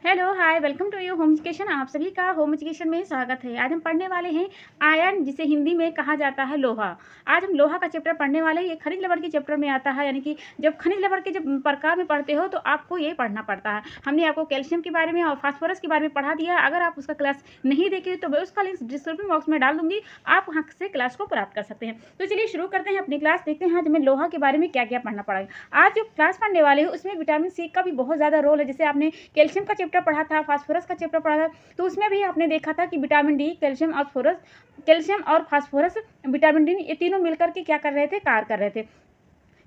Hello hi welcome to you home education. आप सभी का होम एजुकेशन में स्वागत है। आज हम पढ़ने वाले हैं आयरन, जिसे हिंदी में कहा जाता है लोहा। आज हम लोहा का चैप्टर पढ़ने वाले हैं। ये खनिज लवण के चैप्टर में आता है, यानी कि जब खनिज लवण के जब प्रकार में पढ़ते हो तो आपको ये पढ़ना पड़ता है। हमने आपको कैल्शियम के बारे में और फास्फोरस के बारे में पढ़ा दिया है। अगर आप उसका क्लास नहीं देखे तो मैं उसका लिंक डिस्क्रिप्शन बॉक्स में डाल दूंगी, आप वहाँ से क्लास को प्राप्त कर सकते हैं। तो चलिए शुरू करते हैं अपनी क्लास। देखते हैं आज हमें लोहा के बारे में क्या क्या पढ़ना पड़ेगा। आज जो क्लास पढ़ने वाले हैं उसमें विटामिन सी का भी बहुत ज़्यादा रोल है। जैसे आपने कैल्शियम का चैप्टर पढ़ा था, फास्फोरस का चैप्टर पढ़ा था, तो उसमें भी आपने देखा था कि विटामिन डी, कैल्शियम और फास्फोरस, विटामिन डी, ये तीनों मिलकर के क्या कर रहे थे, कार्य कर रहे थे।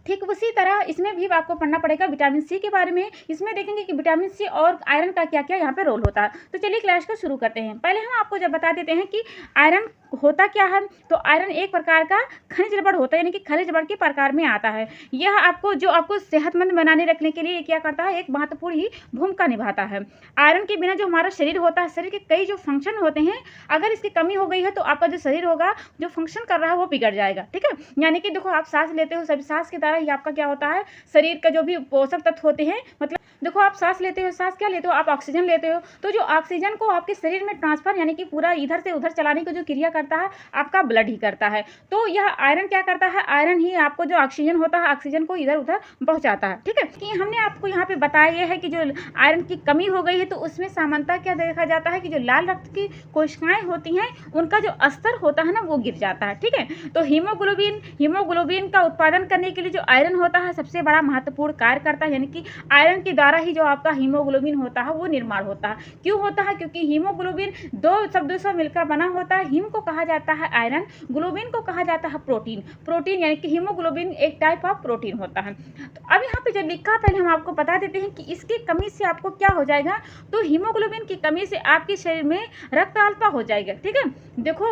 ठीक उसी तरह इसमें भी आपको पढ़ना पड़ेगा विटामिन सी के बारे में। इसमें देखेंगे कि विटामिन सी और आयरन का क्या क्या यहाँ पे रोल होता है। तो चलिए क्लास को शुरू करते हैं। पहले हम आपको जब बता देते हैं कि आयरन होता क्या है। तो आयरन एक प्रकार का खनिज लवण होता है, यानी कि खनिज लवण के प्रकार में आता है। यह आपको सेहतमंद बनाने रखने के लिए क्या करता है, एक महत्वपूर्ण ही भूमिका निभाता है। आयरन के बिना जो हमारा शरीर होता है, शरीर के कई जो फंक्शन होते हैं, अगर इसकी कमी हो गई है तो आपका जो शरीर होगा, जो फंक्शन कर रहा है वो बिगड़ जाएगा। ठीक है, यानी कि देखो आप सांस लेते हो, सभी सांस की तरह ही आपका क्या होता है, शरीर का जो भी पोषक तत्व होते हैं, मतलब देखो आप सांस लेते हो, सांस क्या लेते हो, आप ऑक्सीजन लेते हो। तो जो ऑक्सीजन को आपके शरीर में ट्रांसफर, यानी कि पूरा इधर से उधर चलाने की जो क्रिया करता है, आपका ब्लड ही करता है। तो यह आयरन क्या करता है, आयरन ही आपको जो ऑक्सीजन होता है, ऑक्सीजन को इधर उधर पहुंचाता है। ठीक है, कि हमने आपको यहाँ पे बताया यह है कि जो आयरन की कमी हो गई है तो उसमें सामान्यतः क्या देखा जाता है कि जो लाल रक्त की कोशिकाएं होती हैं, उनका जो स्तर होता है ना, वो गिर जाता है। ठीक है, तो हीमोग्लोबिन का उत्पादन करने के लिए जो आयरन होता है सबसे बड़ा महत्वपूर्ण कार्य करता है, यानी कि आयरन के द्वारा ही जो आपका हीमोग्लोबिन होता है वो निर्माण होता है। क्यों होता है, क्योंकि हीमोग्लोबिन दो शब्दों से मिलकर बना होता है। हीम को कहा जाता है आयरन, ग्लोबिन को कहा जाता है प्रोटीन यानी कि हीमोग्लोबिन एक टाइप ऑफ प्रोटीन होता है। तो अब यहाँ पे जो लिखा, पहले हम आपको बता देते हैं कि इसकी कमी से आपको क्या हो जाएगा। तो हीमोग्लोबिन की कमी से आपके शरीर में रक्त अल्पता हो जाएगा। ठीक है, देखो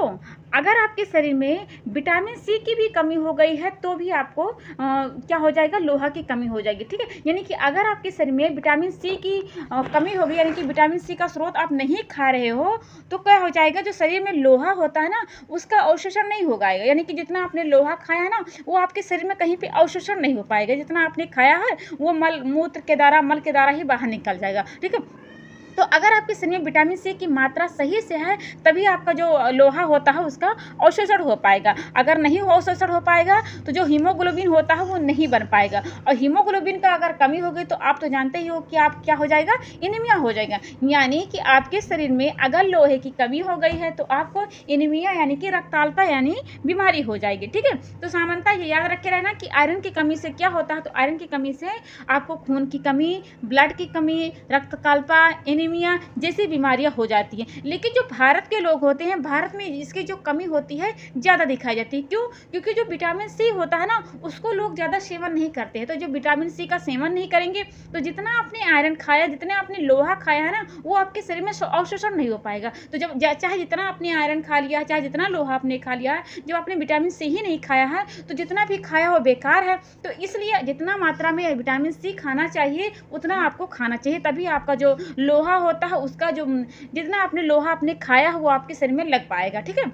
अगर आपके शरीर में विटामिन सी की भी कमी हो गई है तो भी आपको क्या हो जाएगा, लोहा की कमी हो जाएगी। ठीक है, यानी कि अगर आपके शरीर में विटामिन सी की कमी हो गई, यानी कि विटामिन सी का स्रोत आप नहीं खा रहे हो, तो क्या हो जाएगा, जो शरीर में लोहा होता है ना, उसका अवशोषण नहीं हो पाएगा। यानी कि जितना आपने लोहा खाया है ना, वो आपके शरीर में कहीं पे अवशोषण नहीं हो पाएगा। जितना आपने खाया है वो मल के द्वारा ही बाहर निकल जाएगा। ठीक है, तो अगर आपके शरीर में विटामिन सी की मात्रा सही से है तभी आपका जो लोहा होता है उसका अवशोषण हो पाएगा। अगर नहीं अवशोषण हो पाएगा तो जो हीमोग्लोबिन होता है वो नहीं बन पाएगा, और हीमोग्लोबिन का अगर कमी हो गई तो आप तो जानते ही हो कि आप क्या हो जाएगा, एनीमिया हो जाएगा। यानी कि आपके शरीर में अगर लोहे की कमी हो गई है तो आपको एनीमिया यानी कि रक्ताल्पता यानी बीमारी हो जाएगी। ठीक है, तो सामान्यतः ये याद रखे रहना कि आयरन की कमी से क्या होता है। तो आयरन की कमी से आपको खून की कमी, ब्लड की कमी, रक्तकाल्पता, एनीमिया जैसी बीमारियां हो जाती हैं। लेकिन जो भारत के लोग होते हैं, भारत में इसकी जो कमी होती है ज़्यादा दिखाई जाती है। क्यों, क्योंकि जो विटामिन सी होता है ना, उसको लोग ज़्यादा सेवन नहीं करते हैं। तो जो विटामिन सी का सेवन नहीं करेंगे तो जितना आपने आयरन खाया, जितना आपने लोहा खाया है ना, वो आपके शरीर में अवशोषण नहीं हो पाएगा। तो जब चाहे जितना आपने आयरन खा लिया, चाहे जितना लोहा आपने खा लिया है, जब आपने विटामिन सी ही नहीं खाया है तो जितना भी खाया वो बेकार है। तो इसलिए जितना मात्रा में विटामिन सी खाना चाहिए उतना आपको खाना चाहिए, तभी आपका जो लोहा होता है उसका जो जितना आपने लोहा आपने खाया है वो आपके शरीर में लग पाएगा। ठीक है,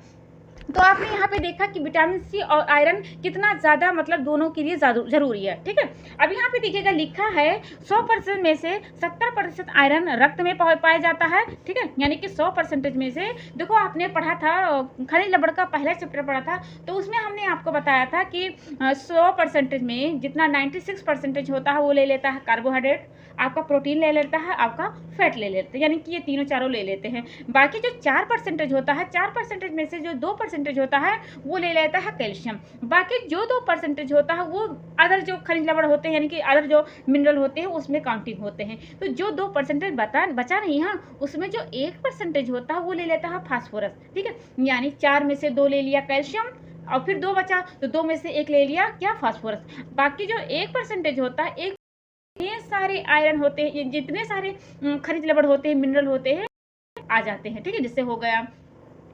तो आपने यहाँ पे देखा कि विटामिन सी और आयरन कितना ज़्यादा मतलब दोनों के लिए ज़रूरी है। ठीक है, अब यहाँ पे देखिएगा लिखा है 100% में से 70% आयरन रक्त में पाया जाता है। ठीक है, यानी कि 100% में से, देखो आपने पढ़ा था खनिज लवण का पहला चैप्टर पढ़ा था, तो उसमें हमने आपको बताया था कि 100% में जितना 96% होता है वो ले लेता है कार्बोहाइड्रेट, आपका प्रोटीन ले लेता है, आपका फैट ले लेते हैं, यानी कि ये तीनों चारों ले लेते हैं। बाकी जो 4% होता है, 4% में से जो 2% होता है वो ले लेता है कैल्शियम। बाकी जो 2% होता है वो अदर जो खनिज लवण होते हैं, यानी कि अदर जो मिनरल होते हैं उसमें काउंटिंग होते हैं। तो जो 2% बचा नहीं है, उसमें जो 1% होता है वो ले लेता है फास्फोरस। ठीक है, यानी 4 में से 2 ले लिया कैल्शियम और फिर 2 बचा तो 2 में से 1 ले लिया क्या, फास्फोरस। बाकी जो 1% होता है, एक ये सारे आयरन होते हैं, ये जितने सारे खनिज लवण होते हैं, मिनरल होते हैं, आ जाते हैं। ठीक है, जिससे हो गया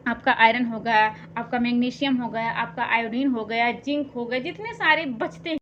आपका आयरन हो गया, आपका मैग्नीशियम हो गया, आपका आयोडीन हो गया, जिंक हो गया, जितने सारे बचते हैं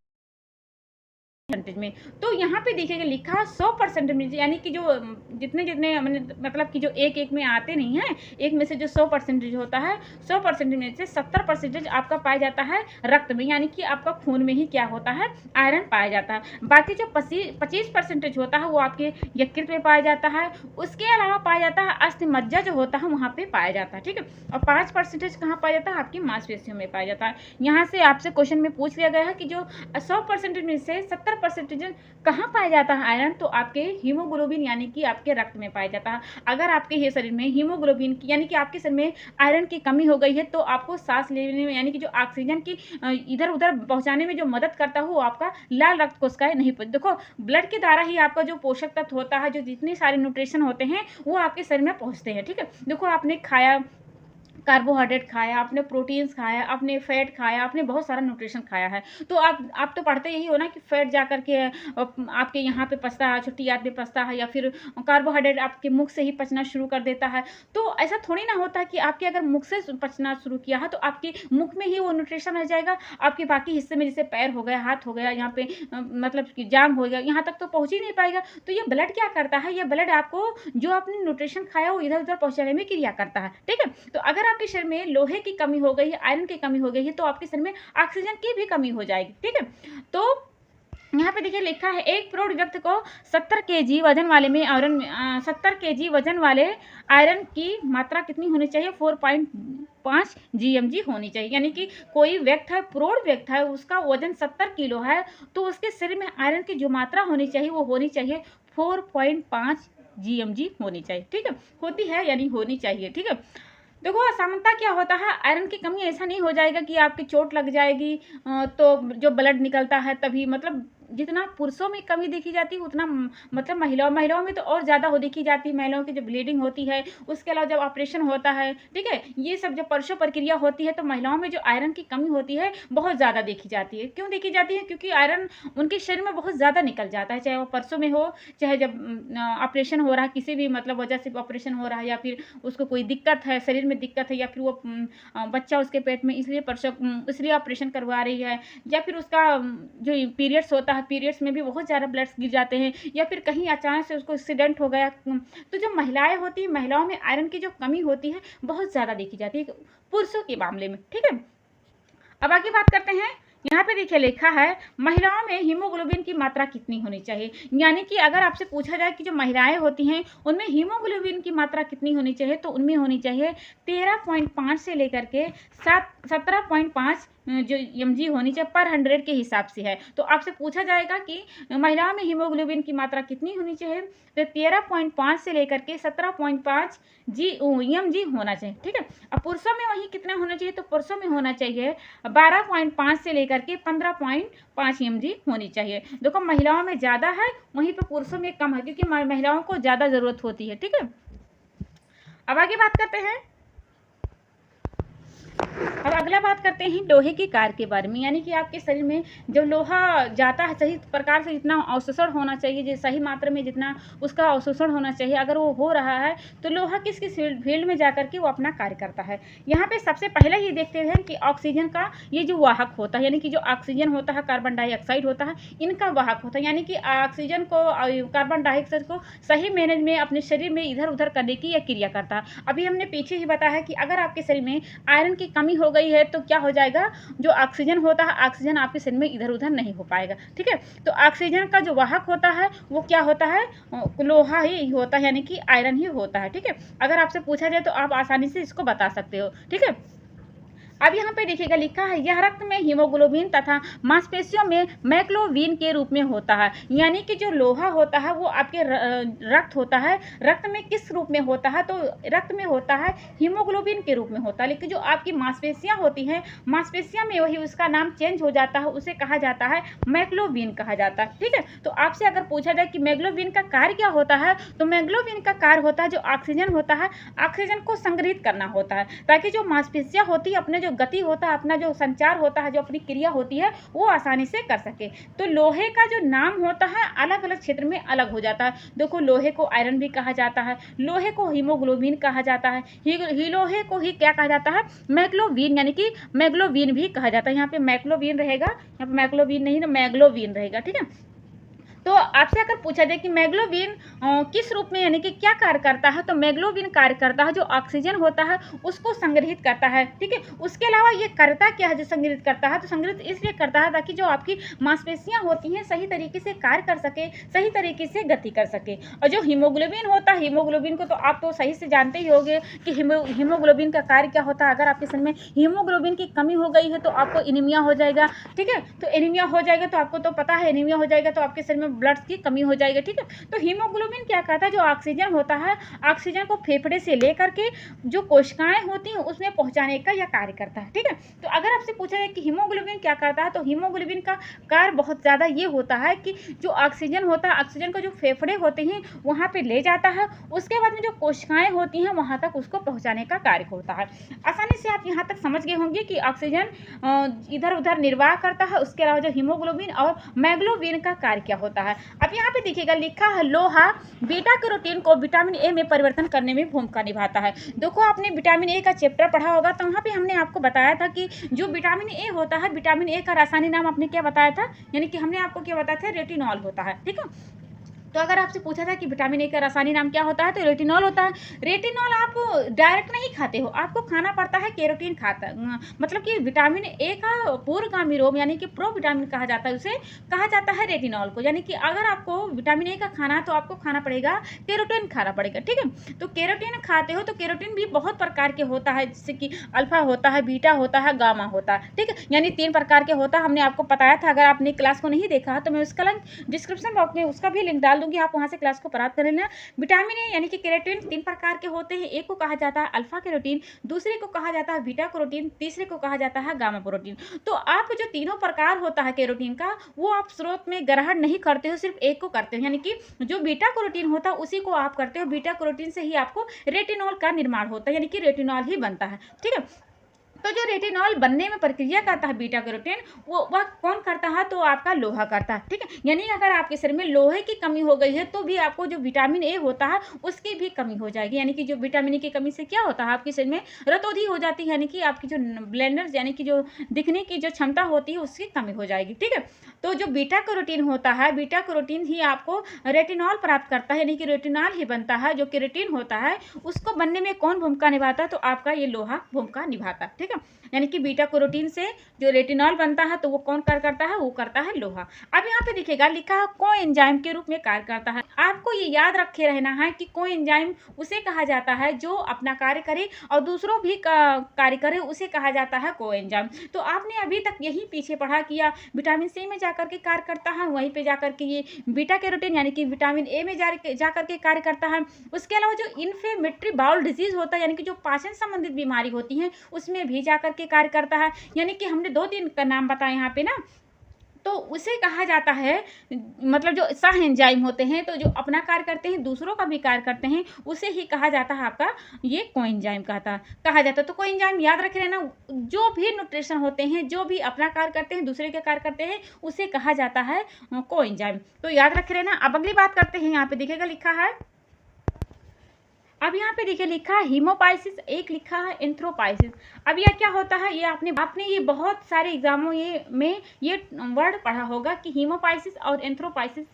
परसेंटेज में। तो यहाँ पे देखिएगा लिखा 100% में, यानी कि जो जितने जितने मतलब कि जो एक एक में आते नहीं हैं, एक में से जो 100% होता है, 100% में से 70% आपका पाया जाता है रक्त में, यानी कि आपका खून में ही क्या होता है, आयरन पाया जाता है। बाकी जो 25% होता है वो आपके यकृत में पाया जाता है। उसके अलावा पाया जाता है अस्थि मज्जा जो होता है वहाँ पे पाया जाता है, ठीक है। और 5% कहाँ पाया जाता है, आपकी मांसपेशियों में पाया जाता है। यहाँ से आपसे क्वेश्चन में पूछ लिया गया है कि जो 100% में से 70% कहाँ पाया जाता है आयरन, तो आपके हीमोग्लोबिन यानी कि आपके रक्त में पाया जाता है। अगर आपके शरीर में हीमोग्लोबिन की यानी कि आपके शरीर में आयरन की कमी हो गई है तो आपको सांस लेने में यानी कि जो ऑक्सीजन की इधर उधर पहुंचाने में जो मदद करता है वो आपका लाल रक्त कोशिकाएं नहीं पहुंच। देखो ब्लड के द्वारा ही आपका जो पोषक तत्व होता है, जो जितने सारे न्यूट्रिशन होते हैं वो आपके शरीर में पहुंचते हैं, ठीक है। देखो आपने खाया, कार्बोहाइड्रेट खाया, आपने प्रोटीन्स खाया, आपने फैट खाया, आपने बहुत सारा न्यूट्रिशन खाया है। तो आप तो पढ़ते यही हो ना कि फैट जा कर के आपके यहाँ पे पचता है, छुट्टी याद में पचता है, या फिर कार्बोहाइड्रेट आपके मुख से ही पचना शुरू कर देता है। तो ऐसा थोड़ी ना होता है कि आपके अगर मुख से पचना शुरू किया है तो आपके मुख में ही वो न्यूट्रिशन रह जाएगा, आपके बाकी हिस्से में जैसे पैर हो गया, हाथ हो गया, यहाँ पे मतलब कि जांघ हो गया, यहाँ तक तो पहुँच ही नहीं पाएगा। तो ये ब्लड क्या करता है, ये ब्लड आपको जो आपने न्यूट्रिशन खाया वो इधर उधर पहुँचाने में क्रिया करता है, ठीक है। तो अगर आपके शरीर में लोहे की कमी हो गई है, आयरन की कमी हो गई है, तो आपके शरीर में ऑक्सीजन की भी कमी हो जाएगी, ठीक है। तो यहाँ पे देखिए लिखा है एक प्रौढ़ व्यक्ति को 70 केजी वजन वाले में आयरन 70 केजी वजन वाले आयरन की मात्रा कितनी होनी चाहिए, 4.5 GmG होनी चाहिए। यानी कि कोई व्यक्ति है, प्रौढ़ व्यक्ति है, उसका वजन 70 किलो है, तो उसके शरीर में आयरन की जो मात्रा होनी चाहिए वो होनी चाहिए 4.5 GmG होनी चाहिए, ठीक है। होती है यानी होनी चाहिए, ठीक है। देखो सामान्यतः क्या होता है, आयरन की कमी ऐसा नहीं हो जाएगा कि आपकी चोट लग जाएगी तो जो ब्लड निकलता है तभी, मतलब जितना पुरुषों में कमी देखी जाती है उतना मतलब महिलाओं में तो और ज़्यादा हो देखी जाती है। महिलाओं की जो ब्लीडिंग होती है, उसके अलावा जब ऑपरेशन होता है, ठीक है, ये सब जब प्रसव प्रक्रिया होती है तो महिलाओं में जो आयरन की कमी होती है बहुत ज़्यादा देखी जाती है। क्यों देखी जाती है, क्योंकि आयरन उनके शरीर में बहुत ज़्यादा निकल जाता है, चाहे वो प्रसव में हो, चाहे जब ऑपरेशन हो रहा है, किसी भी मतलब वजह से ऑपरेशन हो रहा है, या फिर उसको कोई दिक्कत है, शरीर में दिक्कत है, या फिर वो बच्चा उसके पेट में इसलिए प्रसव इसलिए ऑपरेशन करवा रही है, या फिर उसका जो पीरियड्स होता है, पीरियड्स में भी बहुत ज़्यादा ब्लड्स गिर जाते हैं, या फिर कहीं अचानक से उसको एक्सीडेंट हो गया। तो जो महिलाएं होती हैं, महिलाओं में आयरन की जो कमी होती है बहुत ज़्यादा देखी जाती है पुरुषों के मामले में, ठीक है। अब आगे बात करते हैं। यहाँ पे देखिए लिखा है महिलाओं में हीमोग्लोबिन की मात्रा कितनी होनी चाहिए। यानी कि अगर आपसे पूछा जाए कि जो महिलाएं होती हैं उनमें हीमोग्लोबिन की मात्रा कितनी होनी चाहिए, तो उनमें होनी चाहिए 13.5 से लेकर के 17.5 जो mg होनी चाहिए पर 100 के हिसाब से है। तो आपसे पूछा जाएगा कि महिलाओं में हीमोग्लोबिन की मात्रा कितनी होनी चाहिए, तो 13.5 से लेकर के 17.5 mg होना चाहिए, ठीक है। अब पुरुषों में वही कितना होना चाहिए, तो पुरुषों में होना चाहिए 12.5 से लेकर के 15.5 mg होनी चाहिए। देखो महिलाओं में ज़्यादा है, वहीं पर पुरुषों में कम है, क्योंकि महिलाओं को ज़्यादा ज़रूरत होती है, ठीक है। अब आगे बात करते हैं। अब अगला बात करते हैं लोहे के कार्य के बारे में। यानी कि आपके शरीर में जब लोहा जाता है, सही प्रकार से जितना अवशोषण होना चाहिए, जो सही मात्रा में जितना उसका अवशोषण होना चाहिए, अगर वो हो रहा है तो लोहा किस किस फील्ड में जाकर के वो अपना कार्य करता है। यहाँ पे सबसे पहले ही देखते हैं कि ऑक्सीजन का ये जो वाहक होता है, यानी कि जो ऑक्सीजन होता है, कार्बन डाइऑक्साइड होता है, इनका वाहक होता है। यानी कि ऑक्सीजन को, कार्बन डाइऑक्साइड को सही मैनेज में अपने शरीर में इधर उधर करने की यह क्रिया करता है। अभी हमने पीछे ही बताया है कि अगर आपके शरीर में आयरन की कमी हो गई है तो क्या हो जाएगा, जो ऑक्सीजन होता है, ऑक्सीजन आपके शरीर में इधर उधर नहीं हो पाएगा, ठीक है। तो ऑक्सीजन का जो वाहक होता है वो क्या होता है, लोहा ही होता है, यानी कि आयरन ही होता है, ठीक है। अगर आपसे पूछा जाए तो आप आसानी से इसको बता सकते हो, ठीक है। अब यहाँ पे देखिएगा लिखा है यह रक्त में हीमोग्लोबिन तथा मांसपेशियों में मैग्लोबिन के रूप में होता है। यानी कि जो लोहा होता है वो आपके रक्त होता है, रक्त में किस रूप में होता है, तो रक्त में होता है हीमोग्लोबिन के रूप में होता है। लेकिन जो आपकी मांसपेशियाँ होती हैं, मांसपेशियाँ में वही उसका नाम चेंज हो जाता है, उसे कहा जाता है मैग्लोबिन कहा जाता है, ठीक है। तो आपसे अगर पूछा जाए कि मैग्लोबिन का कार्य क्या होता है, तो मैग्लोबिन का कार्य होता है जो ऑक्सीजन होता है, ऑक्सीजन को संग्रहित करना होता है, ताकि जो मांसपेशियाँ होती है अपने जो गति होता है, अपना जो संचार होता है, जो अपनी क्रिया होती है वो आसानी से कर सके। तो लोहे का जो नाम होता है अलग अलग क्षेत्र में अलग हो जाता है। देखो लोहे को आयरन भी कहा जाता है, लोहे को हीमोग्लोबिन कहा जाता है, लोहे को ही क्या कहा जाता है, मैग्लोबिन, यानी कि मैग्लोबिन भी कहा जाता है। यहाँ पे मैग्लोबिन रहेगा, यहाँ पे मैग्लोबिन नहीं ना मैग्लोबिन रहेगा, ठीक है। तो आपसे अगर पूछा जाए कि मैग्लोबिन किस रूप में यानी कि क्या कार्य करता है, तो मैग्लोबिन कार्य करता है जो ऑक्सीजन होता है उसको संग्रहित करता है, ठीक है। उसके अलावा ये करता क्या है जो संग्रहित करता है, तो संग्रहित इसलिए करता है ताकि जो आपकी मांसपेशियां होती हैं सही तरीके से कार्य कर सके, सही तरीके से गति कर सके। और जो हीमोग्लोबिन होता है, हीमोग्लोबिन को तो आप तो सही से जानते ही होंगे कि हीमोग्लोबिन का कार्य क्या होता है। अगर आपके शरीर में हीमोग्लोबिन की कमी हो गई है तो आपको एनीमिया हो जाएगा, ठीक है। तो एनीमिया हो जाएगा तो आपको तो पता है एनीमिया हो जाएगा तो आपके शरीर में ब्लड की कमी हो जाएगी, ठीक है। तो हीमोग्लोबिन क्या करता है, जो ऑक्सीजन होता है, ऑक्सीजन को फेफड़े से लेकर के जो कोशिकाएं होती हैं उसमें पहुंचाने का यह कार्य करता है, ठीक है। तो अगर आपसे पूछा जाए कि हीमोग्लोबिन क्या करता है, तो हीमोग्लोबिन का कार्य बहुत ज़्यादा ये होता है कि जो ऑक्सीजन होता है, ऑक्सीजन को जो फेफड़े होते हैं वहाँ पे ले जाता है, उसके बाद में जो कोशिकाएं होती हैं वहाँ तक उसको पहुँचाने का कार्य होता है। आसानी से आप यहाँ तक समझ गए होंगे कि ऑक्सीजन इधर उधर निर्वाह करता है, उसके अलावा जो हीमोग्लोबिन और मैग्लोबिन का कार्य क्या होता है। अब यहाँ पे देखिएगा लिखा है लोहा बीटा कैरोटीन को विटामिन ए में परिवर्तन करने में भूमिका निभाता है। देखो आपने विटामिन ए का चैप्टर पढ़ा होगा तो वहाँ पे हमने आपको बताया था कि जो विटामिन ए होता है, विटामिन ए का रासायनिक नाम आपने क्या बताया था, यानी कि हमने आपको क्या बताया था, रेटिनॉल होता है, ठीक है। तो अगर आपसे पूछा था कि विटामिन ए का रासायनिक नाम क्या होता है, तो रेटिनॉल होता है। रेटिनॉल आप डायरेक्ट नहीं खाते हो, आपको खाना पड़ता है कैरोटीन खाता, मतलब कि विटामिन ए का पूर्वगामी रोग यानी कि प्रोविटामिन कहा जाता है, उसे कहा जाता है रेटिनॉल को। यानी कि अगर आपको विटामिन ए का खाना है तो आपको खाना पड़ेगा कैरोटीन खाना पड़ेगा, ठीक है। तो कैरोटीन खाते हो तो कैरोटीन भी बहुत प्रकार के होता है, जैसे कि अल्फा होता है, बीटा होता है, गामा होता है, ठीक है। यानी 3 प्रकार के होता है, हमने आपको बताया था। अगर आपने क्लास को नहीं देखा तो मैं उसका लिंक डिस्क्रिप्शन बॉक्स में उसका भी लिंक डाल दूंगी, आप वहां से क्लास को प्राप्त कर लेना। विटामिन ए यानी कि कैरोटीन 3 प्रकार के होते हैं, एक को कहा जाता है अल्फा कैरोटीन, दूसरे को कहा जाता है बीटा कैरोटीन, तीसरे को कहा जाता है गामा कैरोटीन। तो आप जो तीनों प्रकार होता है कैरोटीन का वो आप स्रोत में ग्रहण नहीं करते हो, सिर्फ एक को करते हो, यानी कि जो बीटा कैरोटीन होता है उसी को आप करते हो। बीटा कैरोटीन से ही आपको रेटिनॉल का निर्माण होता है, यानी कि रेटिनॉल ही बनता है, ठीक है। तो जो रेटिनॉल बनने में प्रक्रिया करता है बीटा कैरोटीन, वो वह कौन करता है, तो आपका लोहा करता है, ठीक है। यानी अगर आपके शरीर में लोहे की कमी हो गई है तो भी आपको जो विटामिन ए होता है उसकी भी कमी हो जाएगी। यानी कि जो विटामिन ए की कमी से क्या होता है, आपके शरीर में रतौंधी हो जाती है, यानी कि आपकी जो ब्लेंडर्स यानी कि जो दिखने की जो क्षमता होती है उसकी कमी हो जाएगी, ठीक है। तो जो बीटा कैरोटीन होता है, बीटा कैरोटीन ही आपको रेटिनॉल प्राप्त करता है, यानी कि रेटिनॉल ही बनता है। जो केराटिन होता है उसको बनने में कौन भूमिका निभाता है, तो आपका ये लोहा भूमिका निभाता है, ठीक है। यानी कि बीटा कैरोटीन से जो रेटिनॉल बनता है तो वो कौन कार्य करता है, वो करता है लोहा। अब यहाँ पे देखिएगा लिखा है कोएंजाइम के रूप में कार्य करता है। आपको ये याद रखे रहना है कि कोएंजाइम उसे कहा जाता है जो अपना कार्य करे और दूसरों भी कार्य करे, उसे कहा जाता है कोएंजाइम। तो आपने अभी तक यही पीछे पढ़ा किया विटामिन सी में जाकर के कार्य करता है, वहीं पे जाकर के ये बीटा कैरोटीन यानी कि विटामिन ए में जाकर के कार्य करता है। उसके अलावा जो इन्फ्लेमेटरी बाउल डिजीज होता है, यानी कि जो पाचन संबंधित बीमारी होती है उसमें भी जाकर के कार्य करता है। यानी कि हमने 2-3 का नाम बताया यहाँ पे ना, तो उसे कहा जाता है, मतलब जो सह एंजाइम होते हैं तो जो अपना कार्य करते हैं दूसरों का भी कार्य करते हैं, उसे ही कहा जाता है आपका ये कोएंजाइम कहा जाता है। तो कोएंजाइम याद रखे रहना, जो भी न्यूट्रिशन होते हैं, जो भी अपना कार्य करते हैं दूसरे के कार्य करते हैं, उसे कहा जाता है कोएंजाइम। तो याद रखे रहना। अब अगली बात करते हैं, यहाँ पे देखिएगा लिखा है, अब यहाँ पे देखिए लिखा है हीमोपाइसिस, एक लिखा है एंथ्रोपाइसिस। अब यह क्या होता है, ये आपने ये बहुत सारे एग्जामों में ये वर्ड पढ़ा होगा कि हीमोपाइसिस और एंथ्रोपाइसिस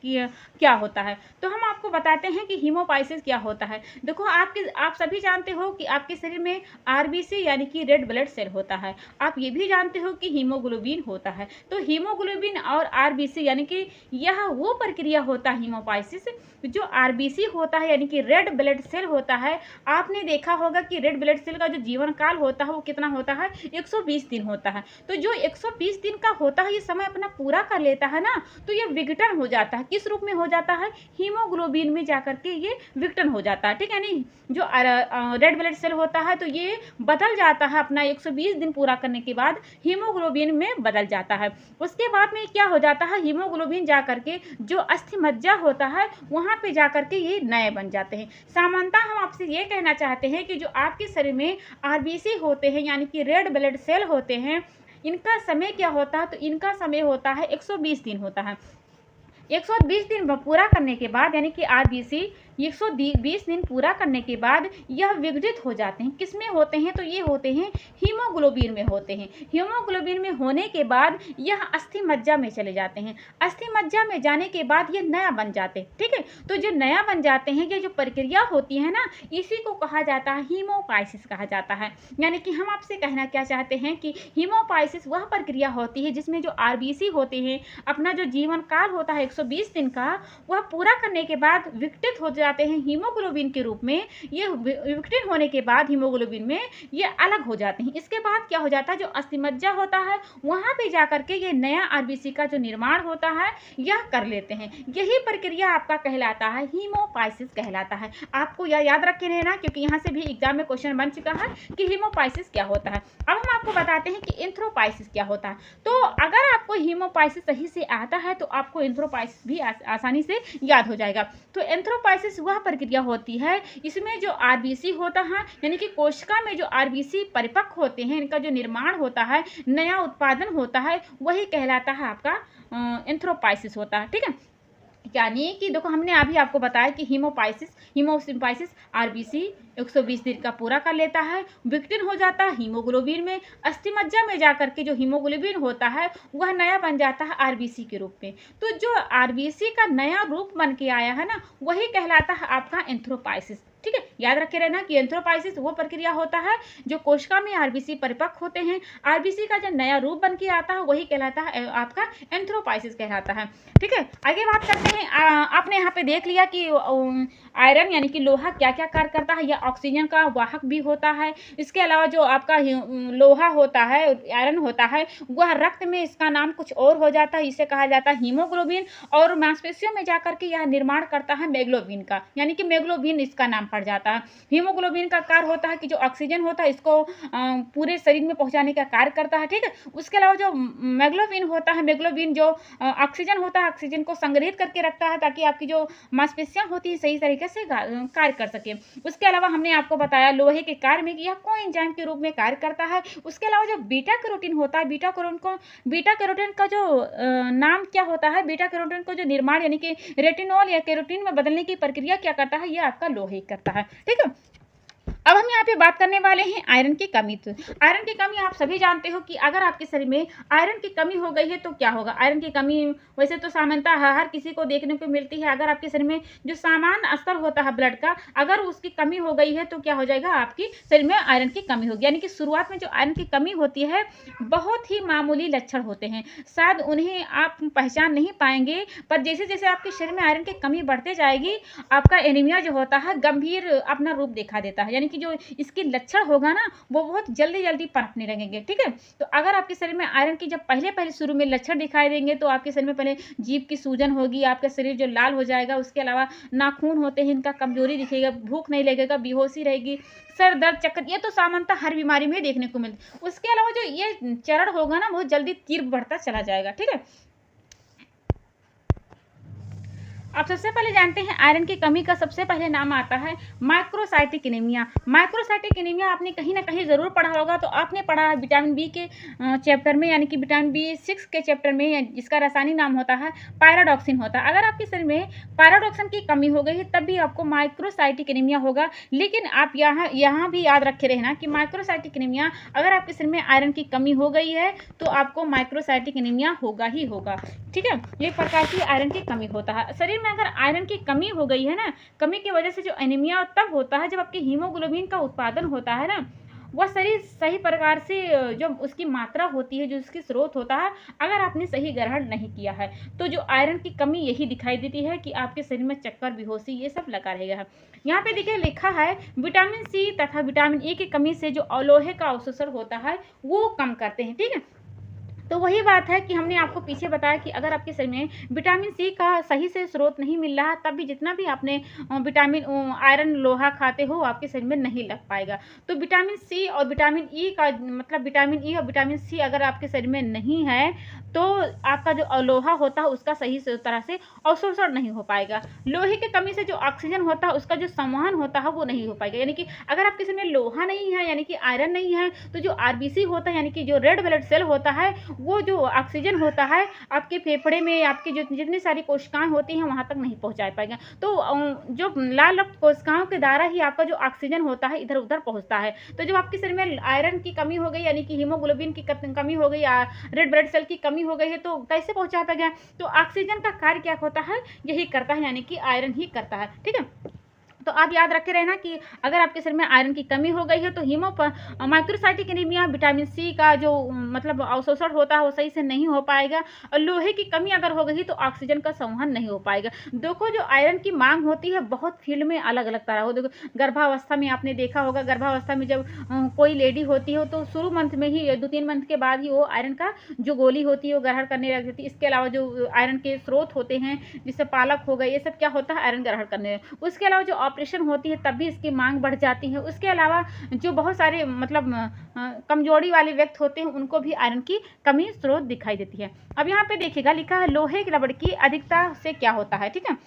क्या होता है। तो हम आपको बताते हैं कि हीमोपाइसिस क्या होता है। देखो आप सभी जानते हो कि आपके शरीर में आरबीसी यानी कि रेड ब्लड सेल होता है। आप ये भी जानते हो कि हीमोग्लोबिन होता है। तो हीमोग्लोबिन और आरबीसी यानी कि यह वो प्रक्रिया होता है हीमोपाइसिस, जो आरबीसी होता है यानी कि रेड ब्लड सेल होता है। आपने देखा होगा कि रेड ब्लड सेल का जो जीवन काल होता है वो कितना होता है, 120 दिन होता है। तो जो 120 दिन का होता है ये समय अपना पूरा कर लेता है ना, तो ये विघटन हो जाता है। किस रूप में हो जाता है, हीमोग्लोबिन में जाकर के ये विघटन हो जाता है, ठीक है। नहीं, जो रेड ब्लड सेल होता है तो ये बदल जाता है, अपना 120 दिन पूरा करने के बाद हीमोग्लोबिन में बदल जाता है। उसके बाद में क्या हो जाता है, हीमोग्लोबिन जाकर के जो अस्थि मज्जा होता है वहाँ पे जाकर के ये नए बन जाते हैं। सामान्यतः हम आपसे ये कहना चाहते हैं कि जो आपके शरीर में आरबीसी होते हैं यानी कि रेड ब्लड सेल होते हैं, इनका समय क्या होता है, तो इनका समय होता है 120 दिन होता है। 120 दिन पूरा करने के बाद यानी कि आरबीसी 120 दिन पूरा करने के बाद यह विघटित हो जाते हैं। किसमें होते हैं? तो ये होते हैं हीमोग्लोबिन में होते हैं। हीमोग्लोबिन में होने के बाद यह अस्थि मज्जा में चले जाते हैं। अस्थि मज्जा में जाने के बाद ये नया बन जाते हैं। ठीक है, तो जो नया बन जाते हैं, ये जो प्रक्रिया होती है ना, इसी को कहा जाता है हीमोपाइसिस कहा जाता है। यानी कि हम आपसे कहना क्या चाहते हैं कि हीमोपाइसिस वह प्रक्रिया होती है जिसमें जो आरबीसी होते हैं, अपना जो जीवन काल होता है 120 दिन का, वह पूरा करने के बाद विघटित हो जाते हैं हीमोग्लोबिन के रूप में। ये विघटित होने के बाद हीमोग्लोबिन में ये अलग हो जाते हैं। इसके बाद क्या हो जाता है, जो अस्थिमज्जा होता है वहाँ पे जाकर के ये नया आरबीसी का जो निर्माण होता है यह कर लेते हैं। यही प्रक्रिया आपका कहलाता है हीमोपाइसिस कहलाता है। आपको यह याद रखे रहना, क्योंकि यहाँ से भी एग्जाम में क्वेश्चन बन चुका है कि हीमोपाइसिस क्या होता है। अब हम आपको बताते हैं कि एंथ्रोपाइसिस क्या होता है। तो अगर आपको हीमोपाइसिस सही से आता है तो आपको एंथ्रोपाइसिस भी आसानी से याद हो जाएगा। तो एंथ्रोपाइसिस वह प्रक्रिया होती है इसमें जो आरबीसी होता है, यानी कि कोशिका में जो आरबीसी परिपक्व होते हैं, इनका जो निर्माण होता है, नया उत्पादन होता है, वही कहलाता है आपका एंथ्रोपाइसिस होता है। ठीक है, यानी कि देखो हमने अभी आपको बताया कि हीमोसिम्पाइसिस आरबीसी 120 दिन का पूरा कर लेता है, विघटन हो जाता है हीमोग्लोबिन में, अस्थिमज्जा में जाकर के जो हीमोग्लोबिन होता है वह नया बन जाता है आरबीसी के रूप में। तो जो आरबीसी का नया रूप बन के आया है ना, वही कहलाता है आपका एंथ्रोपाइसिस। ठीक है, याद रखे रहना कि एंथ्रोपाइसिस वो प्रक्रिया होता है जो कोशिका में आरबीसी परिपक्व होते हैं, आरबीसी का जो नया रूप बन के आता है वही कहलाता है आपका एंथ्रोपाइसिस कहलाता है। ठीक है, आगे बात करते हैं। आपने यहाँ पे देख लिया कि आयरन यानी कि लोहा क्या क्या कार्य करता है। यह ऑक्सीजन का वाहक भी होता है। इसके अलावा जो आपका लोहा होता है, आयरन होता है, वह रक्त में इसका नाम कुछ और हो जाता है, इसे कहा जाता है हीमोग्लोबिन। और मांसपेशियों में जाकर के यह निर्माण करता है मैग्लोबिन का, यानी कि मैग्लोबिन इसका नाम पड़ जाता है। हीमोग्लोबिन का कार्य होता है कि जो ऑक्सीजन होता है इसको पूरे शरीर में पहुंचाने का कार्य करता है। ठीक है, उसके अलावा जो मैग्लोबिन होता है, मैग्लोबिन जो ऑक्सीजन होता है, ऑक्सीजन को संग्रहित करके रखता है ताकि आपकी जो मांसपेशियां होती है सही तरीके से कार्य कर सके। उसके अलावा हमने आपको बताया लोहे के कार्य में कि यह कोएंजाइम के रूप में कार्य करता है। उसके अलावा जो बीटा कैरोटीन होता है, बीटा कैरोटीन का जो नाम क्या होता है, बीटा कैरोटीन को जो निर्माण यानी कि रेटिनॉल या कैरोटीन में बदलने की प्रक्रिया क्या करता है, यह आपका लोहे करता है। ठीक है, अब हम यहाँ पे बात करने वाले हैं आयरन की कमी। तो आयरन की कमी आप सभी जानते हो कि अगर आपके शरीर में आयरन की कमी हो गई है तो क्या होगा। आयरन की कमी वैसे तो सामान्यतः हर किसी को देखने को मिलती है। अगर आपके शरीर में जो सामान्य स्तर होता है ब्लड का, अगर उसकी कमी हो गई है तो क्या हो जाएगा, आपकी शरीर में आयरन की कमी होगी। यानी कि शुरुआत में जो आयरन की कमी होती है बहुत ही मामूली लक्षण होते हैं, शायद उन्हें आप पहचान नहीं पाएंगे, पर जैसे जैसे आपके शरीर में आयरन की कमी बढ़ते जाएगी आपका एनीमिया जो होता है गंभीर अपना रूप दिखा देता है। यानी कि जो इसकी लक्षण होगा ना वो बहुत जल्दी जल्दी पनपने लगेंगे। ठीक है, तो अगर आपके शरीर में आयरन की जब पहले शुरू में लक्षण दिखाई देंगे तो आपके शरीर में पहले जीभ की सूजन होगी, आपका शरीर जो लाल हो जाएगा, उसके अलावा नाखून होते हैं इनका कमजोरी दिखेगा, भूख नहीं लगेगा, बेहोशी रहेगी, सर दर्द, चक्कर, ये तो सामान्यतः हर बीमारी में देखने को मिलता है। उसके अलावा जो ये चरण होगा ना बहुत जल्दी तीव्र बढ़ता चला जाएगा। ठीक है, अब सबसे पहले जानते हैं आयरन की कमी का सबसे पहले नाम आता है माइक्रोसाइटिक एनीमिया। माइक्रोसाइटिक एनीमिया आपने कहीं ना कहीं जरूर पढ़ा होगा। तो आपने पढ़ा है विटामिन बी के चैप्टर में, यानी कि विटामिन B6 के चैप्टर में, जिसका रासायनिक नाम होता है पायराडॉक्सिन होता है। अगर आपके शरीर में पायराडॉक्सिन की कमी हो गई है तब भी आपको माइक्रोसाइटिक एनीमिया होगा। लेकिन आप यहाँ भी याद रखे रहना कि माइक्रोसाइटिक एनीमिया, अगर आपके शरीर में आयरन की कमी हो गई है तो आपको माइक्रोसाइटिक एनीमिया होगा ही होगा। ठीक है, एक प्रकार की आयरन की कमी होता है शरीर में। अगर आयरन की कमी हो गई है ना, कमी की वजह से जो एनीमिया तब होता है जब आपकी हीमोग्लोबिन का उत्पादन होता है ना, वह शरीर सही प्रकार से जो उसकी मात्रा होती है, जो उसकी स्रोत होता है, अगर आपने सही ग्रहण नहीं किया है तो जो आयरन की कमी यही दिखाई देती है कि आपके शरीर में चक्कर, बेहोशी ये सब लगा रहेगा। यहाँ पे देखिए लिखा है विटामिन सी तथा विटामिन ए की कमी से जो लोहे का अवशोषण होता है वो कम करते हैं। ठीक है, तो वही बात है कि हमने आपको पीछे बताया कि अगर आपके शरीर में विटामिन सी का सही से स्रोत नहीं मिल रहा तब भी जितना भी आपने विटामिन आयरन लोहा खाते हो आपके शरीर में नहीं लग पाएगा। तो विटामिन सी और विटामिन ई का मतलब विटामिन ई और विटामिन सी अगर आपके शरीर में नहीं है तो आपका जो लोहा होता है उसका सही तरह से अवशोषण नहीं हो पाएगा। लोहे की कमी से जो ऑक्सीजन होता है उसका जो संवहन होता है वो नहीं हो पाएगा। यानी कि अगर आपके शरीर में लोहा नहीं है, यानी कि आयरन नहीं है, तो जो आरबीसी होता है यानी कि जो रेड ब्लड सेल होता है वो जो ऑक्सीजन होता है आपके फेफड़े में आपकी जो जितनी सारी कोशिकाएँ होती हैं वहाँ तक नहीं पहुँचा पाएगा। तो जो लाल रक्त कोशिकाओं के द्वारा ही आपका जो ऑक्सीजन होता है इधर-उधर पहुँचता है। तो जब आपके शरीर में आयरन की कमी हो गई यानी कि हीमोग्लोबिन की कमी हो गई या रेड ब्लड सेल की कमी हो गई है तो कैसे पहुँचा पाएगा? तो ऑक्सीजन का कार्य क्या होता है? यही करता है यानी कि आयरन ही करता है। ठीक है? तो आप याद रखे रहना कि अगर आपके शरीर में आयरन की कमी हो गई है तो माइक्रोसाइटिक एनीमिया विटामिन सी का जो मतलब अवशोषण होता है वो सही से नहीं हो पाएगा और लोहे की कमी अगर हो गई तो ऑक्सीजन का संवहन नहीं हो पाएगा। देखो जो आयरन की मांग होती है बहुत फील्ड में अलग-अलग तरह हो। देखो गर्भावस्था में आपने देखा होगा, गर्भावस्था में जब कोई लेडी होती हो तो शुरू मंथ में ही 2-3 मंथ के बाद ही वो आयरन का जो गोली होती है वो ग्रहण करने लग जाती है। इसके अलावा जो आयरन के स्रोत होते हैं जिससे पालक हो गए, ये सब क्या होता है आयरन ग्रहण करने में। उसके अलावा जो ऑपरेशन होती है तब भी इसकी मांग बढ़ जाती है। उसके अलावा जो बहुत सारे मतलब कमजोरी वाले व्यक्ति होते हैं उनको भी आयरन की कमी स्रोत दिखाई देती है। अब यहाँ पे देखिएगा लिखा है लोहे की रबड़ की अधिकता से क्या होता है। ठीक है,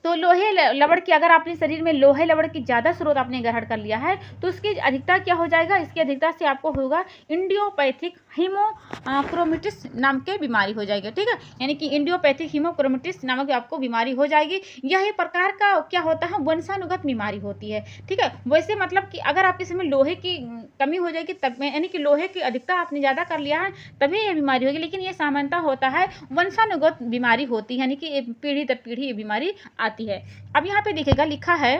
तो लोहे लवण की अगर आपने शरीर में लोहे लवण की ज़्यादा स्रोत आपने ग्रहण कर लिया है तो उसकी अधिकता क्या हो जाएगा? इसकी अधिकता से आपको होगा इंडियोपैथिक हीमोक्रोमेटिस नाम की बीमारी हो जाएगी। ठीक है, यानी कि इंडियोपैथिक हीमोक्रोमेटिस नामक आपको बीमारी हो जाएगी। यह एक प्रकार का क्या होता है? वंशानुगत बीमारी होती है। ठीक है, वैसे मतलब कि अगर आपके शरीर में लोहे की कमी हो जाएगी तब यानी कि लोहे की अधिकता आपने ज़्यादा कर लिया है तभी यह बीमारी होगी, लेकिन ये सामान्यतः होता है वंशानुगत बीमारी होती है, यानी कि पीढ़ी दर पीढ़ी ये बीमारी आती है। अब यहाँ पे देखिएगा लिखा है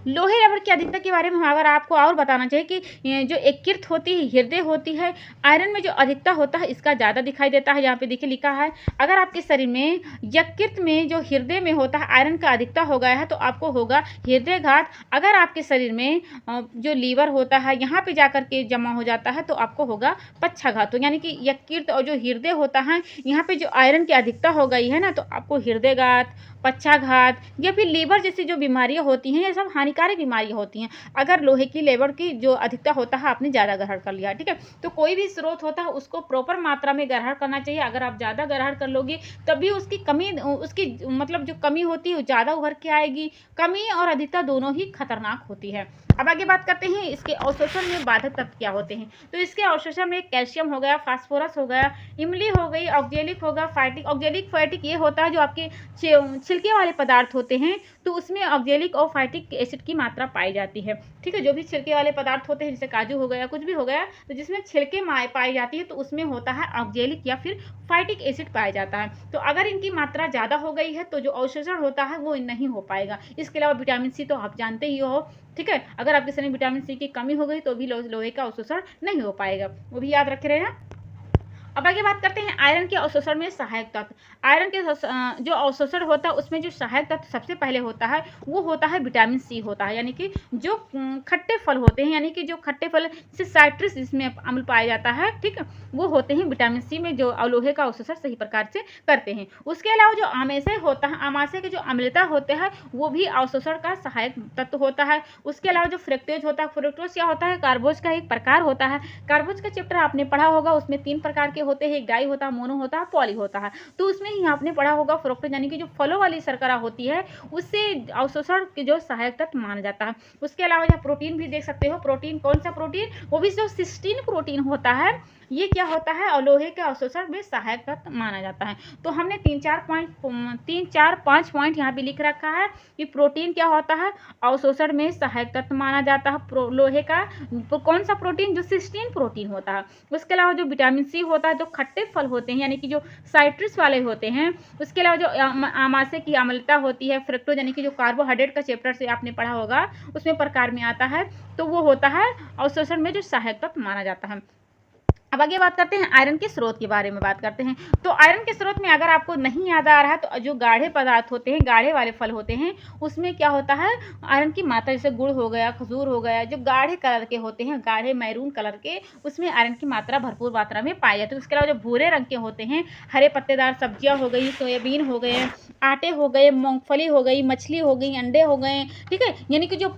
लोहे रबड़ की अधिकता के बारे में अगर आपको और बताना चाहिए कि जो यकृत होती है, हृदय होती है, आयरन में जो अधिकता होता है इसका ज़्यादा दिखाई देता है। यहाँ पे देखिए लिखा है अगर आपके शरीर में यकृत में जो हृदय में होता है आयरन का अधिकता हो गया है तो आपको होगा हृदयघात। अगर आपके शरीर में जो लीवर होता है यहाँ पे जाकर के जमा हो जाता है तो आपको होगा पक्षाघात। यानी कि यकृत और जो हृदय होता है यहाँ पे जो आयरन की अधिकता हो गई है ना तो आपको हृदयघात, पक्षाघात या फिर लीवर जैसी जो बीमारियां होती हैं ये सब हानिकारक बीमारियां होती हैं अगर लोहे की लेवल की जो अधिकता होता है आपने ज़्यादा ग्रहण कर लिया। ठीक है, तो कोई भी स्रोत होता है उसको प्रॉपर मात्रा में ग्रहण करना चाहिए। अगर आप ज़्यादा ग्रहण कर लोगे तभी उसकी कमी उसकी मतलब जो कमी होती है वो ज़्यादा उभर के आएगी। कमी और अधिकता दोनों ही खतरनाक होती है। अब आगे बात करते हैं इसके अवशोषण में बाधक तत्व क्या होते हैं। तो इसके अवशोषण में कैल्शियम हो गया, फास्फोरस हो गया, इमली हो गई, ऑक्जेलिक होगा, फैटिक। ऑक्जेलिक फैटिक ये होता है जो आपके छिलके वाले पदार्थ होते हैं तो उसमें ऑक्जेलिक और फैटिक एसिड की मात्रा पाई जाती है। ठीक है, जो भी छिलके वाले पदार्थ होते हैं जैसे काजू हो गया, कुछ भी हो गया तो जिसमें छिलके पाई जाती है तो उसमें होता है ऑक्जेलिक या फिर फैटिक एसिड पाया जाता है। तो अगर इनकी मात्रा ज़्यादा हो गई है तो जो अवशोषण होता है वो नहीं हो पाएगा। इसके अलावा विटामिन सी तो आप जानते ही हो। ठीक है, अगर आपके शरीर में विटामिन सी की कमी हो गई तो भी लोहे का अवशोषण नहीं हो पाएगा, वो भी याद रखे रहना। अब आगे बात करते हैं आयरन के अवशोषण में सहायक तत्व। आयरन के जो अवशोषण होता है उसमें जो सहायक तत्व सबसे पहले होता है वो होता है विटामिन सी होता है। यानी कि जो खट्टे फल होते हैं, यानी कि जो खट्टे फल जैसे साइट्रस इसमें अम्ल पाया जाता है, ठीक है, वो होते हैं विटामिन सी में जो लोहे का अवशोषण सही प्रकार से करते हैं। उसके अलावा जो आमाशय होता है, आमाशय के जो अम्लता होते हैं वो भी अवशोषण का सहायक तत्व होता है। उसके अलावा जो फ्रक्टोज होता है, फ्रक्टोज क्या होता है? कार्बोज का एक प्रकार होता है। कार्बोज का चैप्टर आपने पढ़ा होगा, उसमें 3 प्रकार के होते हैं, एक डाई होता है, मोनो होता है, पॉली होता है। तो उसमें ही आपने पढ़ा होगा फ्रक्टोज यानी कि जो फलों वाली शर्करा होती है उससे अवशोषण के जो सहायक तत्व माना जाता है। उसके अलावा यहाँ प्रोटीन भी देख सकते हो। प्रोटीन कौन सा प्रोटीन? वो भी जो सिस्टीन प्रोटीन होता है ये क्या होता है और लोहे के अवशोषण में सहायक तत्व माना जाता है। तो हमने 3-4-5 पॉइंट यहाँ पे लिख रखा है कि प्रोटीन क्या होता है, अवशोषण में सहायक तत्व माना जाता है लोहे का। कौन सा प्रोटीन? जो सिस्टीन प्रोटीन होता है। उसके अलावा जो विटामिन सी होता है, जो खट्टे फल होते हैं यानी कि जो साइट्रस वाले होते हैं। उसके अलावा जो आमाशय की अम्लता होती है, फ्रक्टोज यानी कि जो कार्बोहाइड्रेट का चैप्टर से आपने पढ़ा होगा उसमें प्रकार में आता है, तो वो होता है अवशोषण में जो सहायक तत्व माना जाता है। अब आगे बात करते हैं आयरन के स्रोत के बारे में बात करते हैं। तो आयरन के स्रोत में अगर आपको नहीं याद आ रहा है तो जो गाढ़े पदार्थ होते हैं, गाढ़े वाले फल होते हैं, उसमें क्या होता है आयरन की मात्रा, जैसे गुड़ हो गया, खजूर हो गया, जो गाढ़े कलर के होते हैं, गाढ़े मैरून कलर के, उसमें आयरन की मात्रा भरपूर मात्रा में पाई जाती है। उसके अलावा जो भूरे रंग के होते हैं, हरे पत्तेदार सब्जियां हो गई, सोयाबीन हो गए, आटे हो गए, मूंगफली हो गई, मछली हो गई, अंडे हो गए, ठीक है, यानी कि जो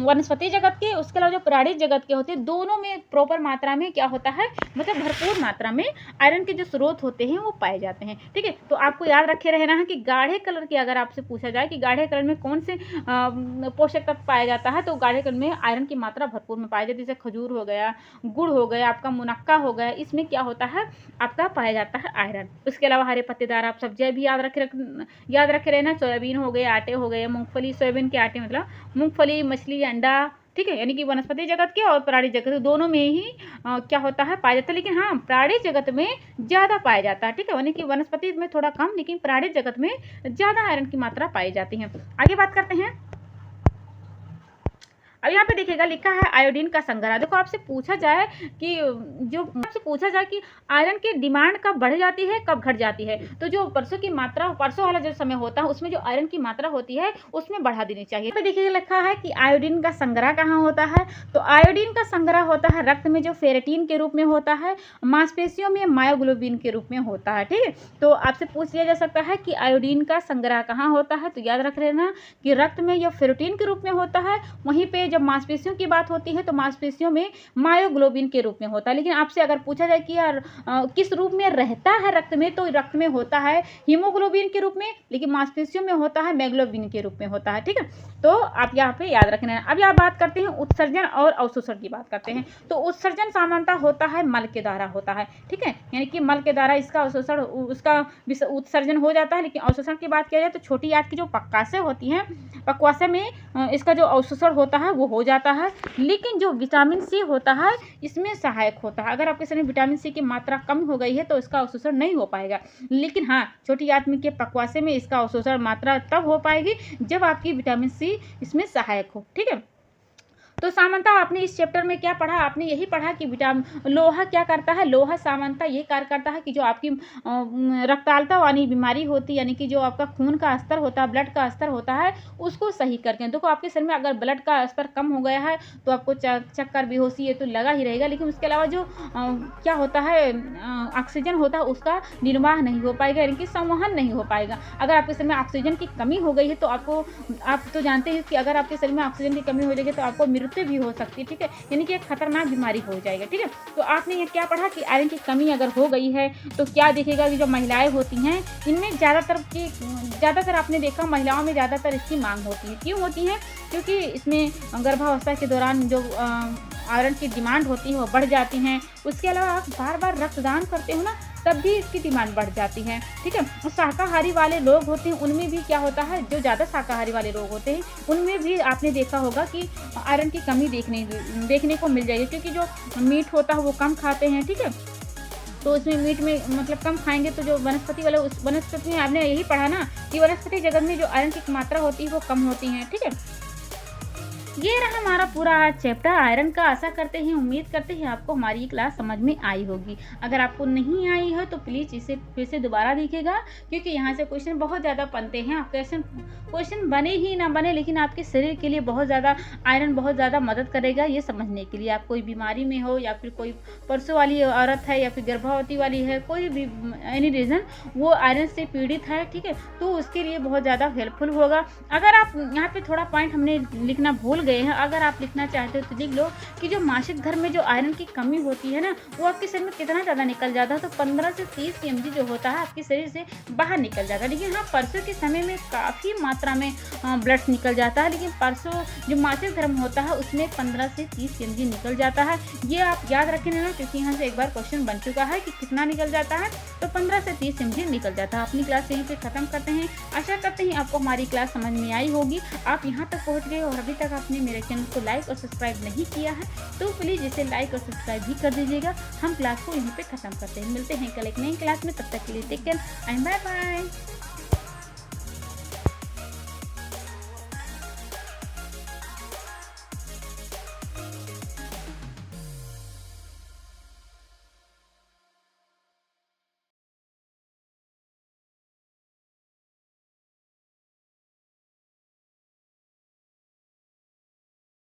वनस्पति जगत के, उसके अलावा जो प्राणी जगत के होते हैं, दोनों में प्रॉपर मात्रा में क्या होता है मतलब भरपूर मात्रा में आयरन के जो स्रोत होते हैं वो पाए जाते हैं। ठीक है, तो आपको याद रखे रहना है कि गाढ़े कलर की अगर आपसे पूछा जाए कि गाढ़े कलर में कौन से पोषक तत्व पाया जाता है, तो गाढ़े कलर में आयरन की मात्रा भरपूर में पाई जाती है। जैसे खजूर हो गया, गुड़ हो गया, आपका मुनक्का हो गया, इसमें क्या होता है आपका पाया जाता है आयरन। उसके अलावा हरे पत्तेदार आप सब्जियां भी याद रखे रहना। सोयाबीन हो गए, आटे हो गए, मूंगफली, सोयाबीन के आटे मतलब मूंगफली, मछली, अंडा, ठीक है, यानी कि वनस्पति जगत के और प्राणी जगत दोनों में ही क्या होता है पाया जाता है। लेकिन हाँ, प्राणी जगत में ज़्यादा पाया जाता है। ठीक है, यानी कि वनस्पति में थोड़ा कम, लेकिन प्राणी जगत में ज़्यादा आयरन की मात्रा पाई जाती है। आगे बात करते हैं। अब यहाँ पे देखिएगा लिखा है आयोडीन का संग्रह। देखो आपसे पूछा जाए कि आयरन की डिमांड कब बढ़ जाती है, कब घट जाती है, तो जो परसों वाला जो समय होता है उसमें जो आयरन की मात्रा होती है उसमें बढ़ा देनी चाहिए। यहाँ पे देखिएगा लिखा है कि आयोडीन का संग्रह कहाँ होता है, तो आयोडीन का संग्रह होता है रक्त में जो फेरेटिन के रूप में होता है, मांसपेशियों में मायोग्लोबिन के रूप में होता है। ठीक है, तो आपसे पूछ लिया जा सकता है कि आयोडीन का संग्रह कहाँ होता है, तो याद रख लेना कि रक्त में यह फेरेटिन के रूप में होता है। वहीं पे जब मांसपेशियों की बात होती है तो मांसपेशियों में मायोग्लोबिन के रूप में होता है। लेकिन आपसे अगर पूछा जाए कि यार किस रूप में रहता है रक्त में, तो रक्त में होता है हीमोग्लोबिन के रूप में, लेकिन मांसपेशियों में होता है मैग्लोबिन के रूप में होता है। ठीक है, तो आप यहाँ पे याद रखना है। अब यहाँ बात करते हैं उत्सर्जन और अवशोषण की बात करते हैं। तो उत्सर्जन सामान्यतः होता है मल के द्वारा होता है। ठीक है, यानी कि मल के द्वारा इसका अवशोषण, उसका उत्सर्जन हो जाता है। लेकिन अवशोषण की बात किया जाए तो छोटी आंत की जो पक्वासे होती हैं, पक्वासे में इसका जो अवशोषण होता है वो हो जाता है। लेकिन जो विटामिन सी होता है इसमें सहायक होता है। अगर आपके शरीर में विटामिन सी की मात्रा कम हो गई है तो इसका अवशोषण नहीं हो पाएगा। लेकिन हाँ, छोटी आंत के पक्वासे में इसका अवशोषण मात्रा तब हो पाएगी जब आपकी विटामिन सी इसमें सहायक हो। ठीक है, तो सामान्यतः आपने इस चैप्टर में क्या पढ़ा, आपने यही पढ़ा कि लोहा क्या करता है। लोहा सामान्यतः ये कार्य करता है कि जो आपकी रक्ताल्पता वाली बीमारी होती है, यानी कि जो आपका खून का स्तर होता है, ब्लड का स्तर होता है, उसको सही करके। देखो आपके शरीर में अगर ब्लड का स्तर कम हो गया है तो आपको चक्कर, बेहोशी ये तो लगा ही रहेगा। लेकिन उसके अलावा जो क्या होता है ऑक्सीजन होता है उसका निर्वाह नहीं हो पाएगा, यानी कि संवहन नहीं हो पाएगा। अगर आपके शरीर में ऑक्सीजन की कमी हो गई है तो आप तो जानते हैं कि अगर आपके शरीर में ऑक्सीजन की कमी हो जाएगी तो आपको मृत्यु भी हो सकती है। ठीक है, यानी कि एक खतरनाक बीमारी हो जाएगी। ठीक है, तो आपने ये क्या पढ़ा कि आयरन की कमी अगर हो गई है तो क्या देखेगा कि जो महिलाएं होती हैं इनमें ज़्यादातर आपने देखा महिलाओं में ज़्यादातर इसकी मांग होती है। क्यों होती है, क्योंकि इसमें गर्भावस्था के दौरान जो आयरन की डिमांड होती है वो बढ़ जाती हैं। उसके अलावा आप बार बार रक्तदान करते हो ना, तब भी इसकी डिमांड बढ़ जाती है। ठीक है, और शाकाहारी वाले लोग होते हैं उनमें भी क्या होता है, जो ज़्यादा शाकाहारी वाले लोग होते हैं उनमें भी आपने देखा होगा कि आयरन की कमी देखने को मिल जाएगी, क्योंकि जो मीट होता है वो कम खाते हैं। ठीक है, तो उसमें मीट में मतलब कम खाएंगे तो जो वनस्पति वाले, उस वनस्पति में आपने यही पढ़ा ना कि वनस्पति जगत में जो आयरन की मात्रा होती है वो कम होती है। ठीक है, ये रहा हमारा पूरा चैप्टर आयरन का। आशा करते हैं, उम्मीद करते हैं आपको हमारी क्लास समझ में आई होगी। अगर आपको नहीं आई है तो प्लीज़ इसे फिर से दोबारा देखिएगा, क्योंकि यहाँ से क्वेश्चन बहुत ज़्यादा बनते हैं। आप क्वेश्चन बने ही ना बने, लेकिन आपके शरीर के लिए बहुत ज़्यादा आयरन बहुत ज़्यादा मदद करेगा ये समझने के लिए। आप कोई बीमारी में हो, या फिर कोई परसों वाली औरत है, या फिर गर्भवती वाली है, कोई भी एनी रीज़न वो आयरन से पीड़ित है, ठीक है, तो उसके लिए बहुत ज़्यादा हेल्पफुल होगा। अगर आप यहाँ पे थोड़ा पॉइंट हमने लिखना भूल गए हैं, अगर आप लिखना चाहते हो तो लिख लो कि जो मासिक धर्म में जो आयरन की कमी होती है ना, वो आपके शरीर में कितना ज़्यादा निकल जाता है, तो 15 से 30 mg जो होता है आपके शरीर से बाहर निकल जाता है। लेकिन हाँ, परसों के समय में काफ़ी मात्रा में ब्लड निकल जाता है, लेकिन परसों जो मासिक धर्म होता है उसमें 15 से 30 mg निकल जाता है। ये आप याद रखें ना, क्योंकि यहाँ से एक बार क्वेश्चन बन चुका है कि कितना निकल जाता है, तो 15 से 30 mg निकल जाता है। अपनी क्लास यहीं पे ख़त्म करते हैं। आशा करते हैं आपको हमारी क्लास समझ में आई होगी। आप यहाँ तक पहुँच गए और अभी तक आपने मेरे चैनल को लाइक और सब्सक्राइब नहीं किया है तो प्लीज़ इसे लाइक और सब्सक्राइब भी कर दीजिएगा। हम क्लास को यहीं पे ख़त्म करते हैं। मिलते हैं कल एक नई क्लास में, तब तक के लिए take care and bye bye.